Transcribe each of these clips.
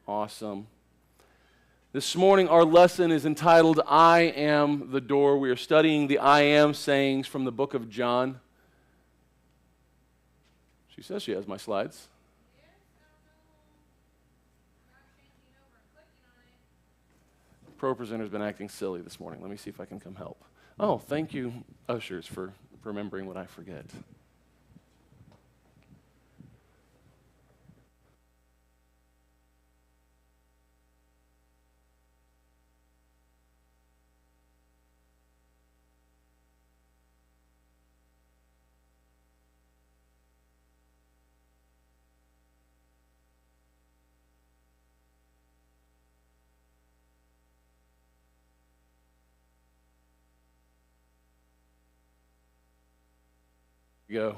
Awesome. This morning our lesson is entitled, I Am the Door. We are studying the I Am sayings from the book of John. She says she has my slides. The pro presenter's been acting silly this morning. Let me see if I can come help. Oh, thank you, ushers, for remembering what I forget. Go.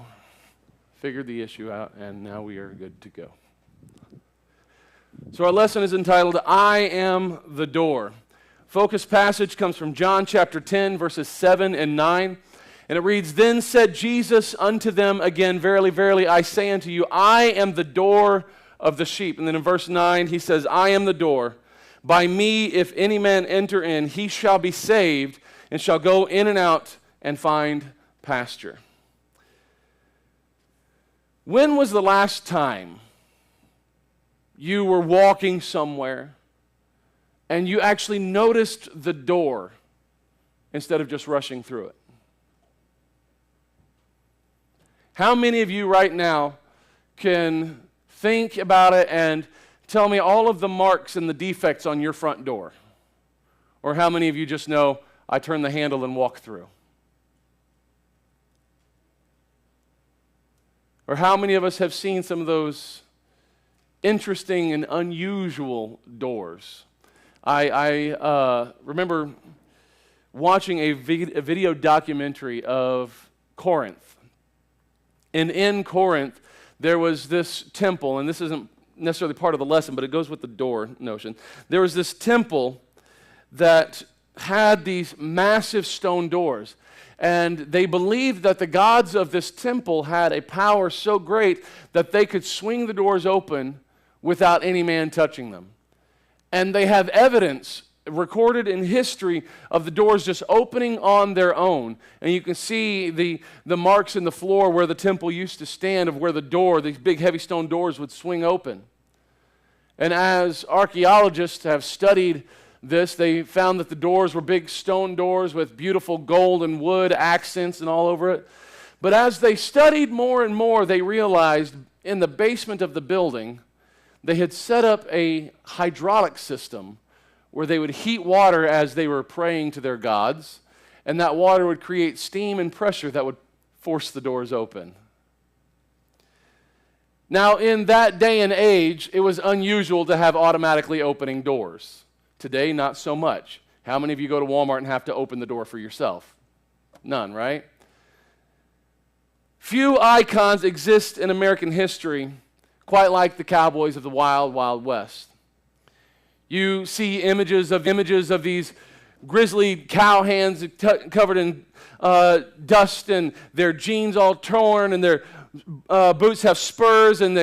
Figured the issue out, and now we are good to go. So our lesson is entitled, I Am the Door. Focus passage comes from John chapter 10, verses 7 and 9. And it reads, Then said Jesus unto them again, Verily, verily, I say unto you, I am the door of the sheep. And then in verse 9, he says, I am the door. By me, if any man enter in, he shall be saved, and shall go in and out and find pasture. When was the last time you were walking somewhere and you actually noticed the door instead of just rushing through it? How many of you right now can think about it and tell me all of the marks and the defects on your front door? Or how many of you just know, I turn the handle and walk through? Or how many of us have seen some of those interesting and unusual doors? I remember watching a video documentary of Corinth. And in Corinth, there was this temple, and this isn't necessarily part of the lesson, but it goes with the door notion. There was this temple that had these massive stone doors. And they believed that the gods of this temple had a power so great that they could swing the doors open without any man touching them. And they have evidence recorded in history of the doors just opening on their own. And you can see the marks in the floor where the temple used to stand of where the door, these big heavy stone doors would swing open. And as archaeologists have studied this, they found that the doors were big stone doors with beautiful gold and wood accents and all over it. But as they studied more and more, they realized in the basement of the building, they had set up a hydraulic system where they would heat water as they were praying to their gods, and that water would create steam and pressure that would force the doors open. Now, in that day and age, it was unusual to have automatically opening doors. Today, not so much. How many of you go to Walmart and have to open the door for yourself? None, right? Few icons exist in American history quite like the cowboys of the Wild, Wild West. You see images of these grizzly cowhands covered in dust and their jeans all torn and their boots have spurs, and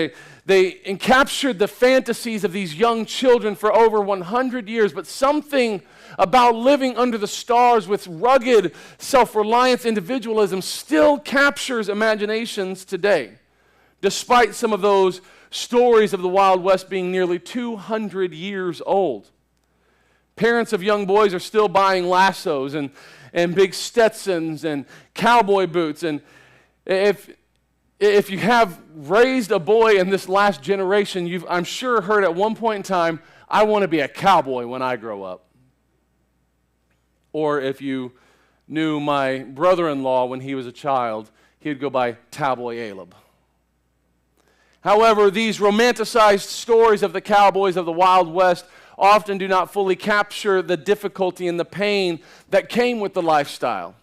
they captured the fantasies of these young children for over 100 years. But something about living under the stars with rugged self-reliance individualism still captures imaginations today, despite some of those stories of the Wild West being nearly 200 years old. Parents of young boys are still buying lassos and big Stetsons and cowboy boots. And if you have raised a boy in this last generation, you've, I'm sure, heard at one point in time, I want to be a cowboy when I grow up. Or if you knew my brother-in-law when he was a child, he would go by Cowboy Aleb. However, these romanticized stories of the cowboys of the Wild West often do not fully capture the difficulty and the pain that came with the lifestyle.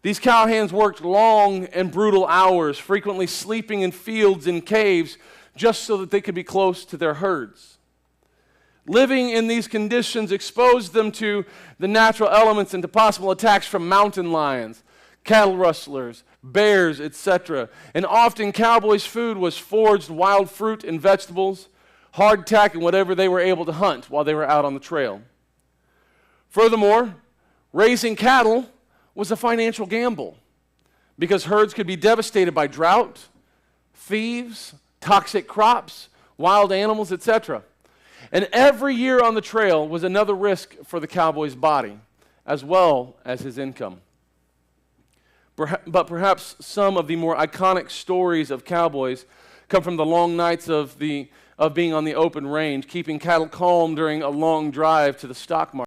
These cowhands worked long and brutal hours, frequently sleeping in fields and caves just so that they could be close to their herds. Living in these conditions exposed them to the natural elements and to possible attacks from mountain lions, cattle rustlers, bears, etc. And often cowboys' food was foraged wild fruit and vegetables, hardtack and whatever they were able to hunt while they were out on the trail. Furthermore, raising cattle was a financial gamble because herds could be devastated by drought, thieves, toxic crops, wild animals, etc. And every year on the trail was another risk for the cowboy's body, as well as his income. But perhaps some of the more iconic stories of cowboys come from the long nights of being on the open range, keeping cattle calm during a long drive to the stock market.